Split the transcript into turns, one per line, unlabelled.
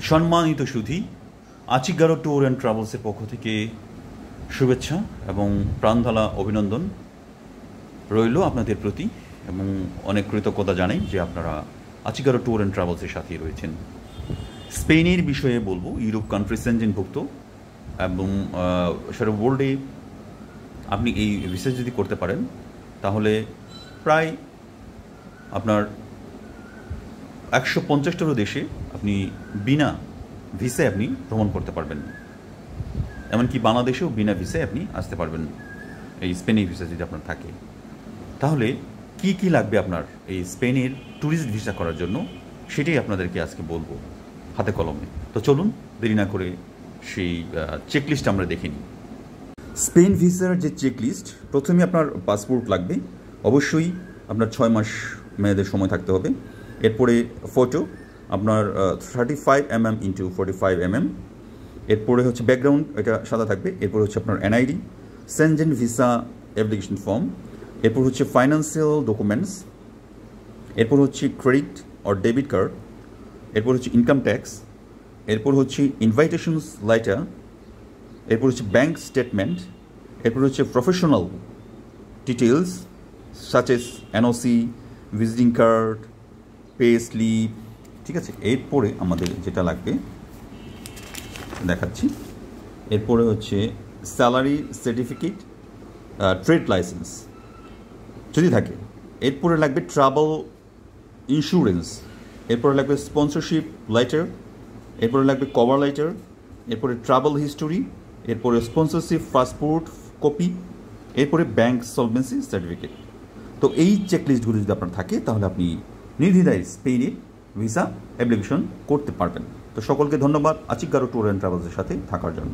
সম্মানিত সুধী, আচিগারো tour and ট্রাভেলসের পক্ষ থেকে শুভেচ্ছা এবং প্রাণঢালা অভিনন্দন রইল আপনাদের প্রতি এবং অনেক কৃতজ্ঞতা জানাই যে আপনারা আচিগারো ট্যুর অ্যান্ড ট্রাভেলসের সাথেই রয়েছেন। স্পেনের বিষয়ে বলবো, ইউরোপ কান্ট্রি সেনজেনভুক্ত এবং সারা ওয়ার্ল্ডে আপনি এই রিসার্চ যদি করতে পারেন তাহলে প্রায় আপনার 150টারও দেশে আপনি বিনা ভিসায় আপনি ভ্রমণ করতে পারবেন। এমনকি বাংলাদেশেও বিনা ভিসায় আপনি আসতে পারবেন এই স্পেনের ভিসা যদি আপনার থাকে। তাহলে কি কি লাগবে আপনার এই স্পেনের ট্যুরিস্ট ভিসা করার জন্য সেটাই আপনাদেরকে আজকে বলবো হাতে কলমে। তো চলুন দেরি না করে সেই চেকলিস্ট আমরা দেখে নিই। স্পেন ভিসার যে চেকলিস্ট, প্রথমে আপনার পাসপোর্ট লাগবে, অবশ্যই আপনার 6 মাস মেয়াদের সময় থাকতে হবে। এরপরে ফটো আপনার 35 mm × 45 mm। এরপরে হচ্ছে ব্যাকগ্রাউন্ড, এটা সাদা থাকবে। এরপর হচ্ছে আপনার NID, Shenzhen visa application form. এরপর হচ্ছে ফাইন্যান্সিয়াল ডকুমেন্টস। এরপর হচ্ছে ক্রেডিট অর ডেবিট কার্ড। এরপর হচ্ছে ইনকাম ট্যাক্স। এরপর হচ্ছে ইনভাইটেশনস লেটার। এরপর হচ্ছে ব্যাঙ্ক স্টেটমেন্ট। এরপর হচ্ছে professional details such as NOC, visiting card, pay slip. ঠিক আছে, এরপরে আমাদের যেটা লাগবে দেখাচ্ছি। এরপরে হচ্ছে স্যালারি সার্টিফিকেট, ট্রেড লাইসেন্স যদি থাকে। এরপরে লাগবে ট্রাভেল ইন্স্যুরেন্স। এরপরে লাগবে স্পন্সরশিপ লেটার। এরপরে লাগবে কভার লেটার। এরপরে ট্রাভেল হিস্টোরি। এরপরে স্পন্সরশিপ পাসপোর্ট কপি। এরপরে ব্যাঙ্ক সলভেন্সি সার্টিফিকেট। তো এই চেকলিস্টগুলো যদি আপনার থাকে তাহলে আপনি নির্দ্বিধায় স্পেনে ভিসা অ্যাপ্লিকেশন করতে পারবেন। তো সকলকে ধন্যবাদ আচিগারো ট্যুর অ্যান্ড ট্রাভেলসের সাথে থাকার জন্য।